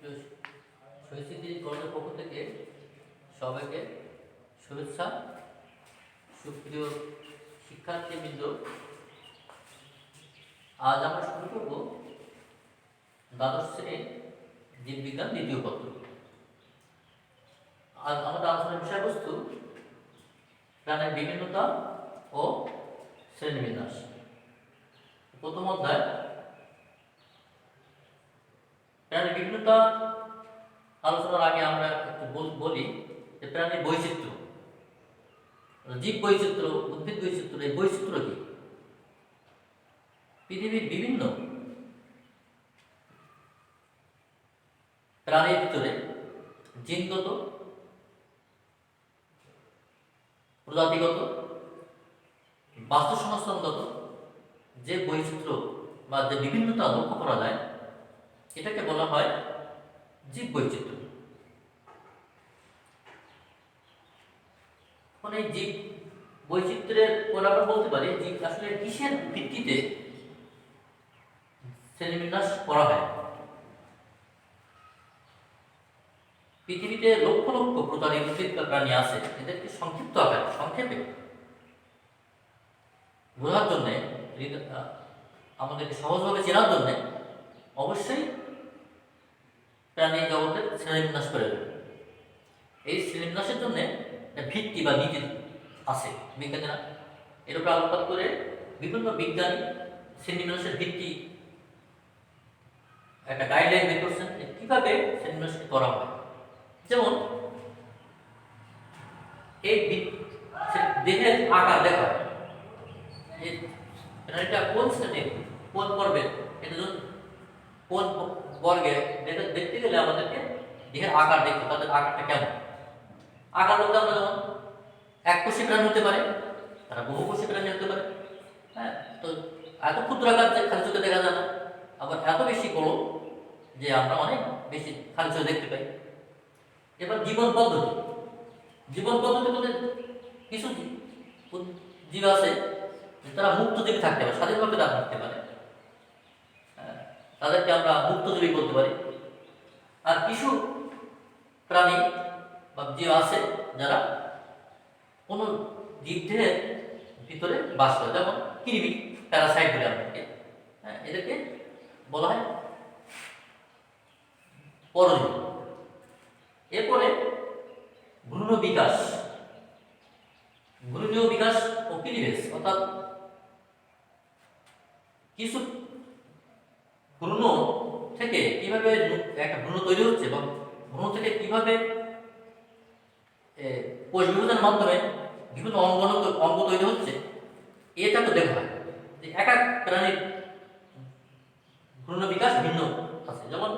সুপ্রিয় শহীদ পক্ষ থেকে সবাইকে শুভেচ্ছা। সুপ্রিয় শিক্ষার্থীবৃন্দ, আজ আমরা শুরু করব দ্বাদশ শ্রেণীর জীববিজ্ঞান দ্বিতীয় পত্র। আজ আমাদের আলোচনার বিষয়বস্তু প্রাণের বিভিন্নতা ও শ্রেণীবিন্যাস। প্রথম অধ্যায় প্রাণীর বিভিন্নতা আলোচনার আগে আমরা একটু বলি যে প্রাণীর বৈচিত্র্য, জীব বৈচিত্র্য, উদ্ভিদ বৈচিত্র্য, এই বৈচিত্র্য কি? পৃথিবীর বিভিন্ন প্রাণীর ভিতরে জিনগত, প্রজাতিগত, বাস্তুসংস্থানগত যে বৈচিত্র্য বা যে বিভিন্নতা লক্ষ্য করা যায়, এটাকে বলা হয় জীব বৈচিত্র্য। মানে জীব বৈচিত্র্যের পর আমরা বলতে পারি জীব আসলে কিসের ভিত্তিতে শ্রেণীবিন্যাস করা হয়। পৃথিবীতে লক্ষ লক্ষ প্রজাতির উদ্ভিদ বা প্রাণী আছে, এদেরকে সংক্ষিপ্ত আকারে সংক্ষেপে বোঝার জন্য, আমাদেরকে সহজভাবে চেনার জন্য অবশ্যই প্রাণী জগতের শ্রেণীবিন্যাস করে দেবে। এই শ্রেণীবিন্যাসের জন্য ভিত্তি বা নীতি আছে। বিজ্ঞানীরা এর উপরে আলোকপাত করে বিভিন্ন বিজ্ঞানী শ্রেণীবিন্যাসের ভিত্তি একটা গাইডলাইন বের করছেন কিভাবে শ্রেণীবিন্যাস করা হয়। যেমন এই দেহের আকার দেখা হয়, এটা কোন শ্রেণীর কোন পর্বের, এটা যদি কোন বর্গে দেখতে গেলে আমাদেরকে দেহের আকার দেখতে, তাদের আকারটা কেমন। আকার বলতে আমরা যেমন এককোষী প্রাণী হতে পারে, তারা বহুকোষী প্রাণী হতে পারে। হ্যাঁ, তো এত ক্ষুদ্র আকার যে খালি চোখে দেখা যায় না, আবার এত বেশি বড় যে আমরা অনেক বেশি খালি চোখে দেখতে পাই। এবার জীবন পদ্ধতি বলতে কিছু জীব আছে তারা মুক্তজীবী থাকতে পারে, স্বাধীনভাবে তারা থাকতে পারে, তাদেরকে আমরা মুক্তজীবী বলতে পারি। আর কিছু প্রাণী বা জীব আছে যারা কোনো জীবদেহের ভিতরে বাস করে, যেমন কৃমি, প্যারাসাইট বলে আমাদেরকে। এদেরকে বলা হয় পরজীবী। এরপরে ভ্রূণ বিকাশ ও ক্লিভেজ, অর্থাৎ কিছু ভ্রূণ থেকে কিভাবে একটা ভ্রূণ তৈরি হচ্ছে এবং ভ্রূণ থেকে কিভাবে কোষ বিভাজনের মাধ্যমে বিভিন্ন অঙ্গ তৈরি হচ্ছে, এটা তো দেখা হয় যে এক এক প্রাণীর ভ্রূণ বিকাশ ভিন্ন আছে। যেমন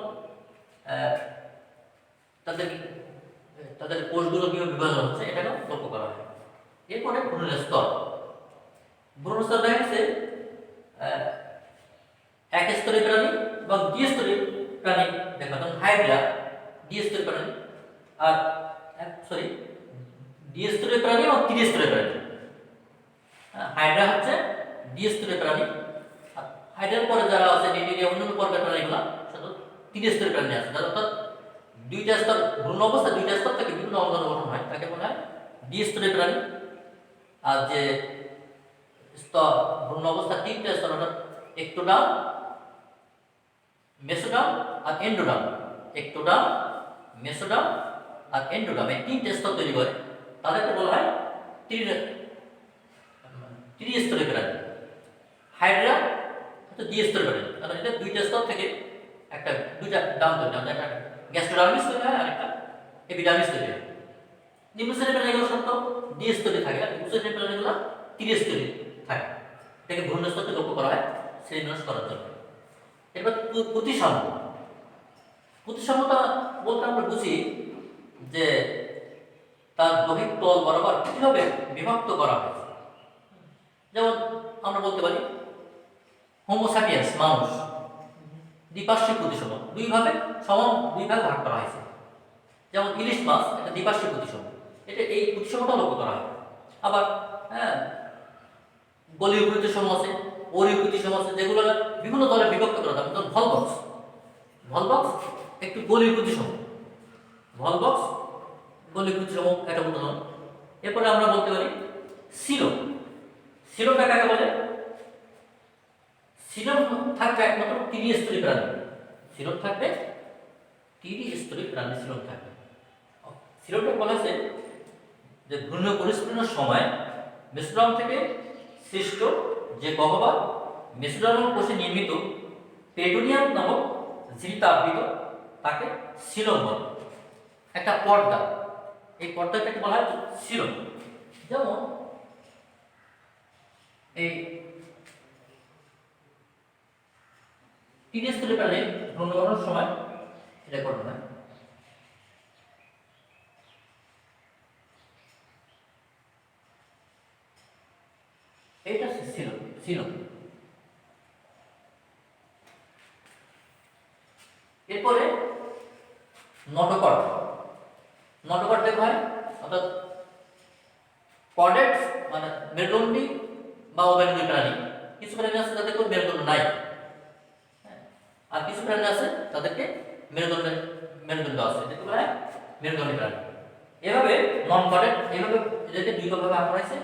তাদের কোষগুলো কিভাবে বিভাজন হচ্ছে, এটাকেও লক্ষ্য করা হয়। এরপরে ভ্রূণের স্তর দেখা গেছে এক স্তরীয় প্রাণী এবং দ্বিস্তরীয় প্রাণী দেখা, যেমন হাইড্রা দ্বিস্তরীয় প্রাণী, আর দ্বিস্তরীয় প্রাণী এবং ত্রিস্তরীয় প্রাণী। হাইড্রা হচ্ছে দ্বিস্তরীয় প্রাণী, আর হাইড্রার পরে যারা আছে অন্যান্য পর্বের প্রাণীগুলো শুধু ত্রিস্তরীয় প্রাণী আছে, যার অর্থাৎ দুইটা স্তর, ভ্রূণ অবস্থা দুইটা স্তর থেকে বিভিন্ন অঙ্গ গঠন হয়, তাকে বলা হয় দ্বিস্তরীয় প্রাণী। আর যে স্তর ভ্রূণ অবস্থা তিনটা স্তর, অর্থাৎ এক্টোডার্ম, মেসোডার্ম আর এন্ডোডার্ম। এক্টোডার্ম, মেসোডার্ম আর এন্ডোডার্ম, এই তিনটে স্তর তৈরি করে, তাদেরকে বলা হয় ত্রিস্তরীয় প্রাণী। হাইড্রা হচ্ছে দ্বিস্তরীয় প্রাণী, কারণ এটা দুইটা স্তর থেকে দুইটা ডার্ম তৈরি হয়, একটা গ্যাস্ট্রোডার্মিস তৈরি হয় আর একটা এপিডার্মিস তৈরি হয়। নিম্ন শ্রেণীর প্রাণীগুলো সত্য দ্বিস্তরী থাকে, আর উচ্চ শ্রেণীর প্রাণীগুলো ত্রিস্তরী থাকে। এটাকে ভ্রূণ স্তরকে লক্ষ্য করা হয় শ্রেণীবিন্যাস করার জন্য। এবার প্রতিসাম্যতা বলতে আমরা বুঝি যে তার দৈহিক তল বরাবর কিভাবে বিভক্ত করা হয়। যেমন আমরা বলতে পারি হোমো স্যাপিয়েন্স, মানুষ দ্বিপার্শ্বিক প্রতিসম, দুই ভাগে ভাগ করা হয়েছে। যেমন ইলিশ মাছ, এটা দ্বিপার্শ্বিক প্রতিসম, এটা এই প্রতিসমতা লক্ষ্য করা হয়। আবার গলীয় প্রতিসম আছে, ওরীয় প্রতিসম আছে, যেগুলো বিভিন্ন দলে বিভক্ত করা যায়। যেমন ভলবক্স একটু গলিকুচি সম, ভল বক্স গলিকুচি সম একটা উদাহরণ। এরপরে আমরা বলতে পারি সিলম। সিলমটা কাকে বলে? সিলম থাকবে একমাত্র ত্রিস্তরী প্রাণী। সিলম থাকবে ত্রিস্তরী প্রাণী, সিলম থাকবে। সিলমটা বলেছে যে ঘূর্ণ পরিস্ফুটনের সময় মেসোডার্ম থেকে সৃষ্ট যে গহ্বর মেসোডার্ম কোষে নির্মিত পেরিটোনিয়াম নামক ঝিল্লিতে আবৃত তাকে সিলম বলে। একটা পর্দা, এই পর্দাটাকে বলা হয় সিলম। যেমন এই ত্রিস্তরী প্রাণীর ভ্রূণগঠনের সময় এটা ঘটনা, এটা সিলম। সিলম এরপরে নটোকর্ড। নটোকর্ড দেখা হয় অর্থাৎ কর্ডেটস মানে মেরুদণ্ডী বা অমেরুদণ্ডী প্রাণী। কিছু প্রাণী আছে তাদের কোনো মেরুদণ্ড নাই, আর কিছু প্রাণী আছে তাদেরকে মেরুদণ্ড আছে, এটাকে বলা হয় মেরুদণ্ডী প্রাণী। এভাবে নন কর্ডেট, এইভাবে এদেরকে দুই ভাগে ভাগ করা হয়েছে।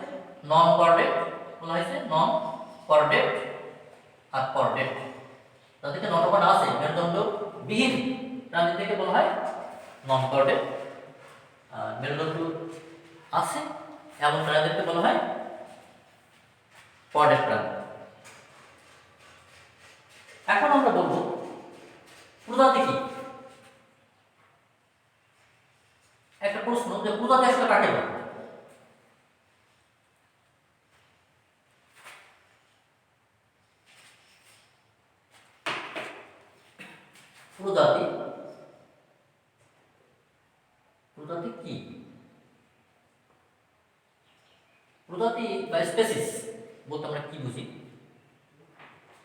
নন কর্ডেট বলা হয়েছে, নন কর্ডেট আর কর্ডেট। তাদেরকে নটোকর্ড আছে মেরুদণ্ড বিহীন প্রাণীদেরকে বলা হয় নন কর্ডেট, আর মেরুদণ্ড আছে এমন প্রাণীদেরকে বলা হয় কর্ডেট প্রাণী। এখন আমরা বলবো প্রজাতি কি। একটা প্রশ্ন যে প্রজাতি আসলে কাকে বলে? প্রজাতি, প্রজাতি কি? প্রজাতি বা স্পেসিস বলতে আমরা কি বুঝি?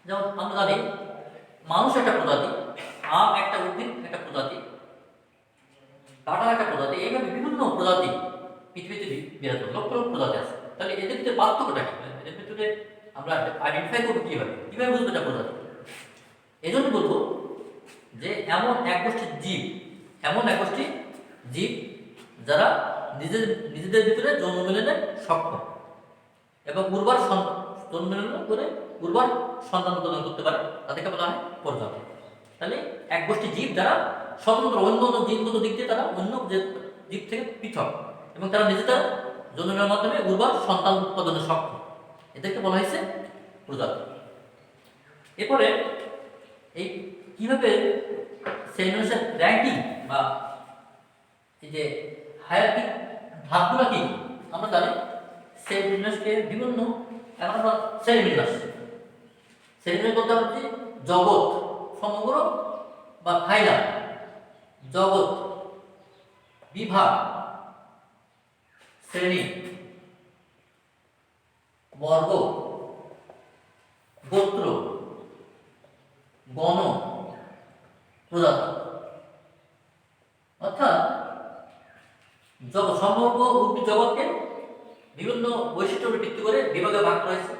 যেমন আমরা জানি মানুষ একটা প্রজাতি, আম একটা উদ্ভিদ একটা প্রজাতি, কাঁঠাল একটা প্রজাতি, এইভাবে বিভিন্ন প্রজাতি পৃথিবীতে বিরাজমান, লক্ষ লক্ষ প্রজাতি আছে। তাহলে এদের ভিতরে পার্থক্যটা কি? এদের ভিতরে আমরা আইডেন্টিফাই করবো কিভাবে, কিভাবে বুঝবো এটা প্রজাতি? এই জন্য বলবো যে এমন এক গোষ্ঠীর জীব, এমন এক গোষ্ঠীর জীব যারা নিজেদের ভিতরে যৌন মিলনে সক্ষম এবং উর্বর যৌন মিলন করে উর্বর সন্তান উৎপাদন করতে পারে, তাদেরকে বলা হয় প্রজাতি। তাহলে এক গোষ্ঠী জীব যারা স্বতন্ত্র, অন্য অন্য জীবগত দিক দিয়ে তারা অন্য জীব থেকে পৃথক এবং তারা নিজেদের যৌন মিলনের মাধ্যমে উর্বর সন্তান উৎপাদনে সক্ষম, এদেরকে বলা হয়েছে প্রজাতি। এরপরে এই কিভাবে সেলুলার র্যাঙ্কিং বা এই যে হায়ারকি ধাপগুলো কি আমরা জানি। সেল বিন্যাসকে বিভিন্ন, এখন আমরা সেল বিন্যাস বলতে হচ্ছে জগৎ সমগ্র বা ফাইলাম, জগৎ, বিভাগ, শ্রেণী, বর্গ, গোত্র, গণ, প্রজাতি। অর্থাৎ সমগ্র উদ্ভিদ জগৎকে বিভিন্ন বৈশিষ্ট্যের উপর ভিত্তি করে বিভাগে ভাগ করা হয়েছে।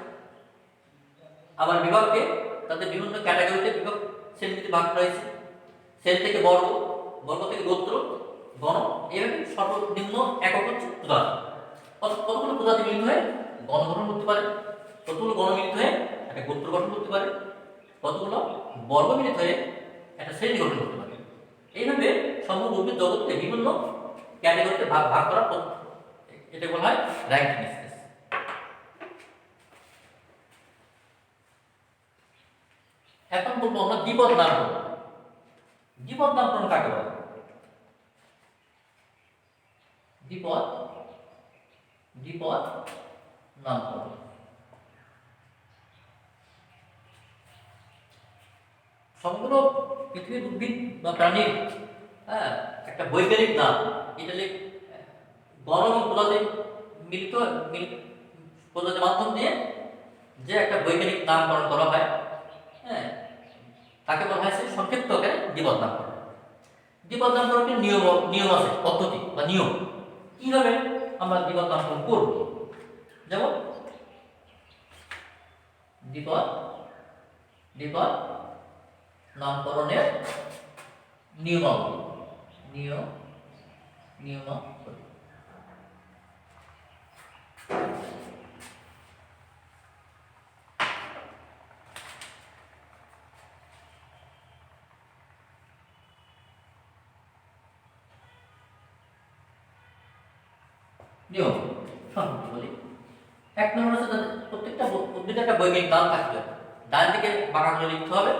আবার বিভাগকে তাদের বিভিন্ন ক্যাটাগরিতে বিভাগ শ্রেণীতে ভাগ করা হয়েছে। শ্রেণী থেকে বর্গ, বর্গ থেকে গোত্র, গণ, এইভাবে সর্বনিম্ন একক হচ্ছে প্রজাতি। কতগুলো প্রজাতি মিলিত হয়ে গণ গঠন করতে পারে, কতগুলো গণ মিলিত হয়ে একটা গোত্র গঠন করতে পারে, কতগুলো বর্গ মিলিত হয়ে একটা শ্রেণী গঠন করতে পারে। এইভাবে সমগ্র উদ্ভিদ জগৎকে বিভিন্ন ক্যাটাগরিতে ভাগ ভাগ করা, এটা বলা হয় র্যাঙ্কিং স্পেস। এখন বলবো আমরা দ্বিপদ নামকরণ। দ্বিপদ নামকরণ কাকে বলে? দ্বিপদ নামকরণ সমগ্র পৃথিবীর উদ্ভিদ বা প্রাণীর একটা বৈজ্ঞানিক নাম। এটা গণ এবং প্রজাতি মিলিত প্রজাতির মাধ্যম দিয়ে যে একটা বৈজ্ঞানিক নামকরণ করা হয়, তাকে বলা হয়েছে সংক্ষিপ্ত আকারে দ্বিপদ নামকরণ। দ্বিপদ নামকরণের নিয়ম আছে, পদ্ধতি বা নিয়ম। কিভাবে আমরা দ্বিপদ নামকরণ করব? যেমন দ্বিপদ নামকরণের নিয়মাবলী, নিয়মাবলী। নিয়ম সংক্ষিপ্ত বলি। এক নম্বর হচ্ছে তাদের প্রত্যেকটা উদ্ভিদের একটা বৈজ্ঞানিক নাম থাকবে, ডান দিকে বাঁকাগুলো লিখতে হবে,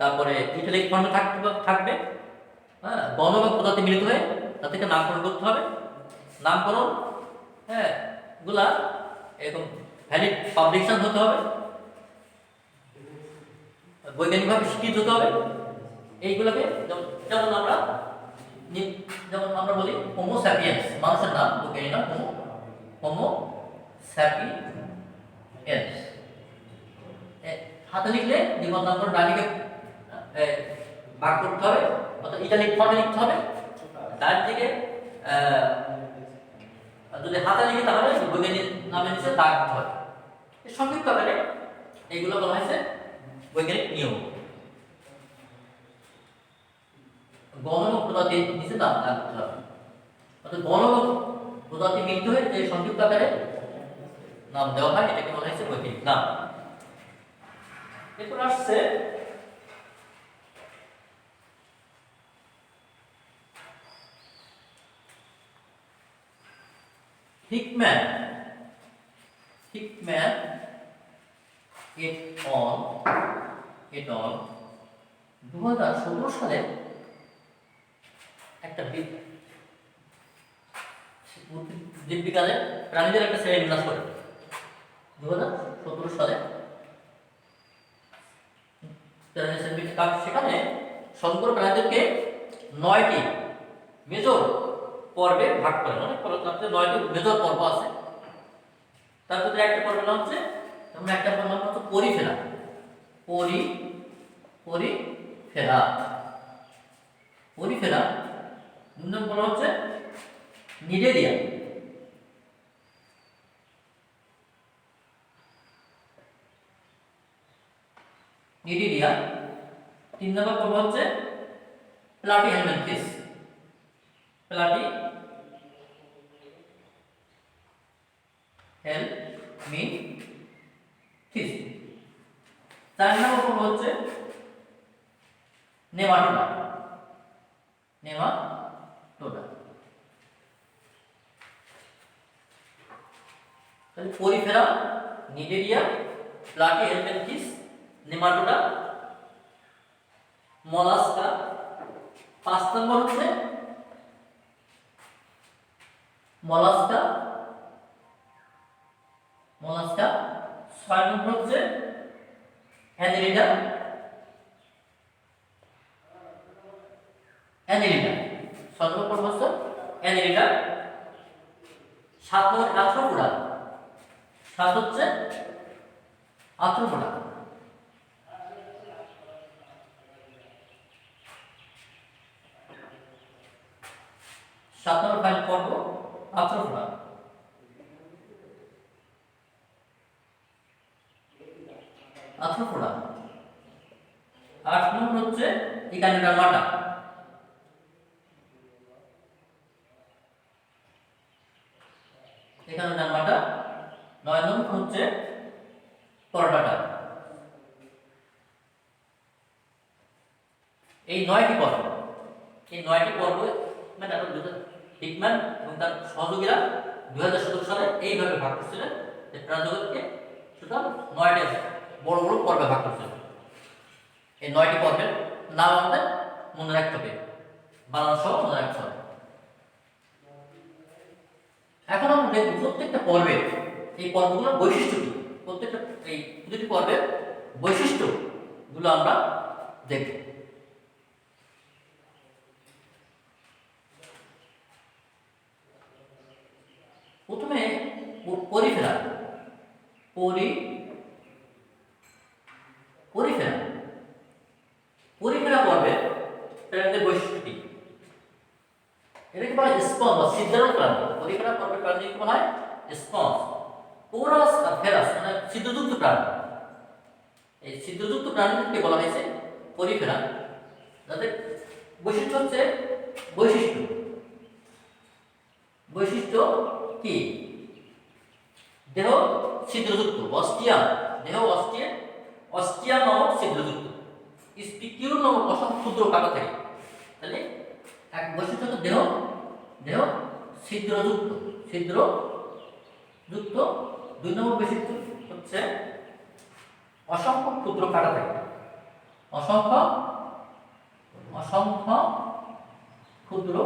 তারপরে ইটালিক ফর্মে থাকবে। হ্যাঁ, বর্ণ বা প্রজাতি মিলিত হয়ে তাদেরকে নামকরণ করতে হবে। নামকরণ হ্যাঁ গুলা এরকম ভ্যালিড পাবলিকেশন হতে হবে, বৈজ্ঞানিকভাবে স্বীকৃত হতে হবে। এইগুলোকে যেমন আমরা বলি হোমো স্যাপিয়েন্স, মানুষের নাম বৈজ্ঞানিক নাম হোমো স্যাপিয়েন্স। হাতে লিখলে জীবন নামকরণ ডানিকে ভাগ করতে হবে, অর্থাৎ ইটালিক ফর্মে লিখতে হবে। ডান দিকে যদি হাতে লিখে তাহলে বৈজ্ঞানিক নামে নিচে দাগ দিতে হবে। সংক্ষিপ্ত আকারে এইগুলো বলা হয়েছে বৈজ্ঞানিক নিয়ম। গণ প্রজাতি নিচে দাগ দিতে হবে, অর্থাৎ গণ প্রজাতি মিলিত হয়ে যে সংক্ষিপ্ত আকারে নাম দেওয়া হয় এটাকে বলা হয়েছে বৈজ্ঞানিক নাম। এরপর আসছে হিকম্যান এট অল 2017 সালে একটা জীববিজ্ঞানে প্রাণীদের একটা শ্রেণী বিন্যাস করে 2017 সালে সেখানে সমগ্র প্রাণীদেরকে 9টি মেজর পর্বে ভাগ করে। অনেক পর্ব, তার মধ্যে 9টি মেজর পর্ব আছে। তার মধ্যে একটা পর্বের নাম হচ্ছে, যেমন একটা পর্বের নাম হচ্ছে পরিফেরা। পরিফেরা দুই নম্বর হচ্ছে নিডেরিয়া। তিন নম্বর পর্ব হচ্ছে প্লাটিহেলমিনথিস। চার নম্বর পর্ব হচ্ছে নেমাটোডা। তাহলে Porifera, Cnidaria, Platyhelminthes, nematoda, mollusca. 5 নম্বর হচ্ছে মলাস্কা। 6 নম্বর হচ্ছে অ্যানেলিডা। 6 নম্বর হচ্ছে অ্যানেলিডা। 7 নম্বর আর্থ্রোপোডা। 7 হচ্ছে আর্থ্রোপোডা। 7 নম্বর ফাইনাল পর্ব আর্থ্রোপোডা। 8 নম্বর হচ্ছে ইকানোডার্মাটা। 9 নম্বর হচ্ছে করডাটা। এই 9টি পর্ব হিকম্যান এবং তার সহযোগীরা 2017 সালে এইভাবে ভাগ করছিলেন যে প্রাণজগৎকে সুতরাং 9টি বড় বড় পর্বে ভাগ করছিলেন। এই 9টি পর্বের নাম আমাদের মনে রাখতে হবে, বানান সহ মনে রাখতে হবে। এখন আমরা দেখব প্রত্যেকটা পর্বের এই পর্বগুলোর বৈশিষ্ট্য কি। প্রত্যেকটা এই প্রতিটি পর্বের বৈশিষ্ট্যগুলো আমরা দেখব। প্রথমে পরিফেরা পর্বে প্রাণীদের বৈশিষ্ট্য কি? এটাকে বলা হয় স্পঞ্জ বা ছিদ্রযুক্ত প্রাণী। পরিফেরা পর্বের প্রাণীকে বলা হয় স্পঞ্জ। পোরাস আর ফেরাস মানে ছিদ্রযুক্ত প্রাণী। এই ছিদ্রযুক্ত প্রাণীকে বলা হয়েছে পরিফেরা, যাদের বৈশিষ্ট্য হচ্ছে বৈশিষ্ট্য। বৈশিষ্ট্য কি? দেহ ছিদ্রযুক্ত, অস্টিয়াম, দেহ অস্টিয়াম নামক ছিদ্রযুক্ত, স্পিকিউল নামক অসংখ্য ক্ষুদ্র কাটা থাকে। তাহলে এক বৈশিষ্ট্য হচ্ছে দেহ দেহ ছিদ্রযুক্ত, ছিদ্রযুক্ত। 2 নম্বর বৈশিষ্ট্য হচ্ছে অসংখ্য ক্ষুদ্র কাটা থাকে, অসংখ্য অসংখ্য ক্ষুদ্র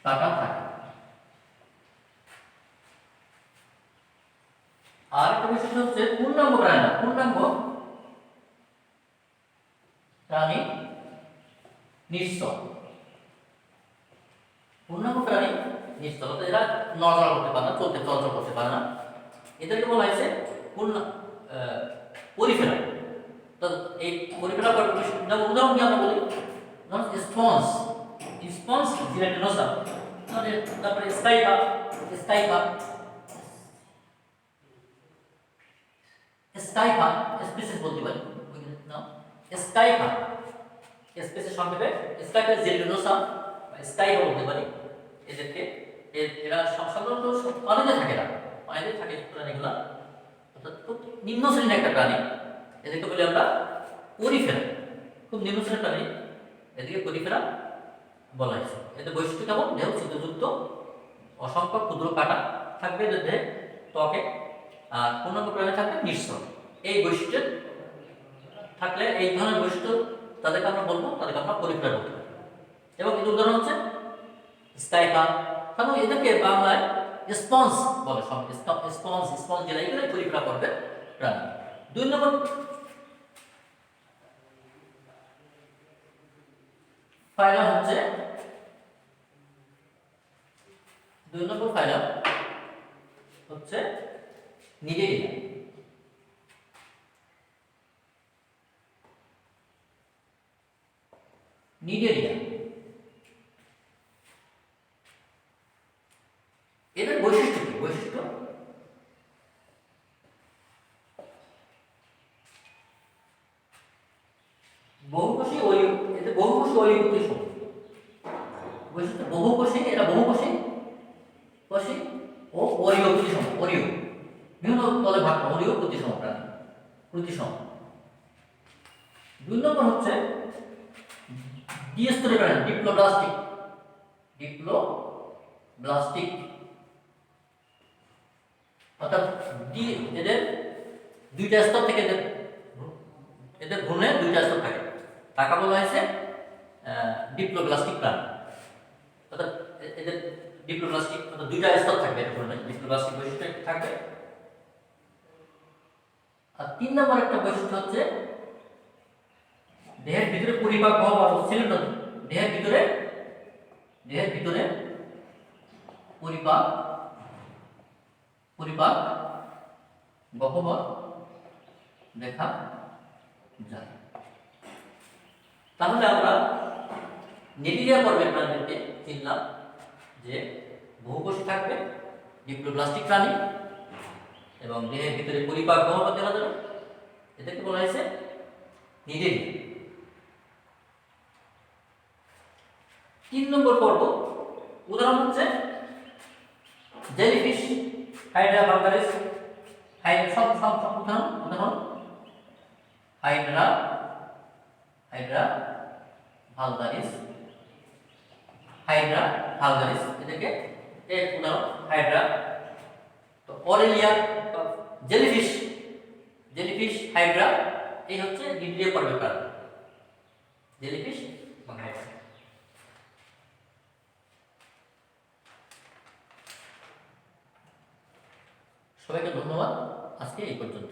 কাটা থাকে। আর একটা বৈশিষ্ট্য হচ্ছে পূর্ণাঙ্গ প্রাণী না, পূর্ণাঙ্গ প্রাণী নিশ্চল। পূর্ণাঙ্গ প্রাণী নিশ্চল, অর্থাৎ এরা নড়াচড়া করতে পারে না, চলাচল করতে পারে না। এদেরকে বলা হয়েছে পূর্ণ পরিফেরা। তো এই পরিফেরা উদাহরণ কি আমরা বলি, ধরুন স্পঞ্জ, স্পঞ্জ জিলেটিনোসা, তারপরে স্টাইপা, স্টাইপা স্টাইপা স্পিসিস বলতে পারি না, স্টাইপা স্পিসিস সংক্ষেপে স্টাইপা জিলেটিনোসা বা স্টাইপা বলতে পারি। এদেরকে এরা সাধারণত পানিতে থাকে না, পানিতে থাকে প্রাণীগুলা, অর্থাৎ খুব নিম্ন শ্রেণীর একটা প্রাণী। এদেরকে বলি আমরা পরিফেরা, খুব নিম্ন শ্রেণীর প্রাণী, এদেরকে পরিফেরা বলা হয়েছে। এদের বৈশিষ্ট্য কেমন? দেহ ছিদ্রযুক্ত, অসংখ্য ক্ষুদ্র কাটা থাকবে এদের দেহে, ত্বকে, আর পূর্ণাঙ্গ প্রাণী থাকবে নিশ্চল। এই বৈশিষ্ট্য থাকলে, এই ধরনের বৈশিষ্ট্য তাদেরকে আমরা বলবো, তাদেরকে আমরা পরিফেরা বলতে পারি। এবং এর উদাহরণ হচ্ছে স্টাইপা, কারণ এদেরকে বাংলায় স্পঞ্জ বলে, স্পঞ্জ স্পঞ্জ যেটা, এগুলোই পরিফেরা করবে প্রাণী। 2 নম্বর ফাইলাম হচ্ছে, 2 নম্বর ফাইলাম হচ্ছে নিডেরিয়া। নিডেরিয়া এদের বৈশিষ্ট্য কি? বৈশিষ্ট্য বহুকোষী এদের বহুকোষী অলিগতি সমূহ। বৈশিষ্ট্য বহুকোষী, এরা বহুকোষী কোষী ও অরীয় প্রতিসম, অরীয় বিভিন্ন তলে ভাগ, অরীয় প্রতিসম প্রাণী, প্রতিসম। 2 নম্বর হচ্ছে দ্বিস্তরী প্রাণী, ডিপ্লোব্লাস্টিক, ডিপ্লোব্লাস্টিক, অর্থাৎ এদের 2টা স্তর থেকে, এদের ভ্রূণে 2টা স্তর থাকে, টাকা বলা হয়েছে ডিপ্লোব্লাস্টিক প্রাণী, অর্থাৎ এদের ডিপ্লোব্লাস্টিক, অর্থাৎ 2টা স্তর থাকবে এর ভ্রূণে, ডিপ্লোব্লাস্টিক বৈশিষ্ট্য থাকবে। আর 3 নম্বর একটা বৈশিষ্ট্য হচ্ছে দেহের ভিতরে পরিপাক গহ্বর ও সিলিন্ডার, দেহের ভিতরে পরিপাক গহ্বর দেখা যায়। তাহলে আমরা নিডেরিয়া পর্বের প্রাণীদেরকে চিনলাম যে বহুকোষী থাকবে, ডিপ্লোব্লাস্টিক প্রাণী, এবং দেহের ভিতরে পরিপাক গহ্বর দেখা যাবে, এদেরকে বলা হয়েছে নিডেরিয়া। 3 নম্বর পর্ব উদাহরণ হচ্ছে জেলিফিশ, হাইড্রা ভালগারিস, উদাহরণ হাইড্রা ভালগারিস, এদেরকে এর উদাহরণ হাইড্রা। তো অরেলিয়া, জেলিফিশ, হাইড্রা, এই হচ্ছে নিডেরিয়া পর্বের প্রাণী, জেলিফিশ এবং হাইড্রা। সবাইকে ধন্যবাদ, আজকে এই পর্যন্ত।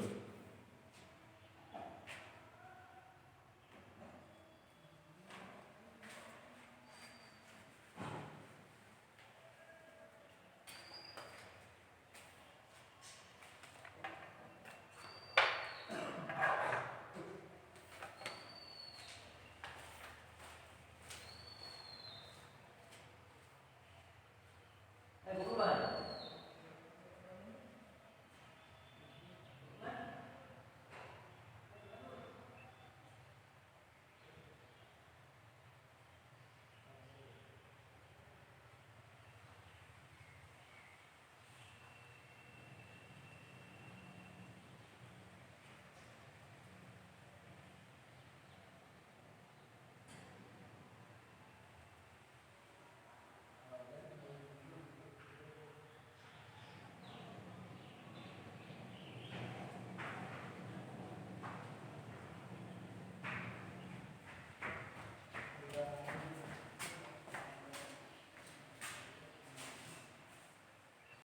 বলুন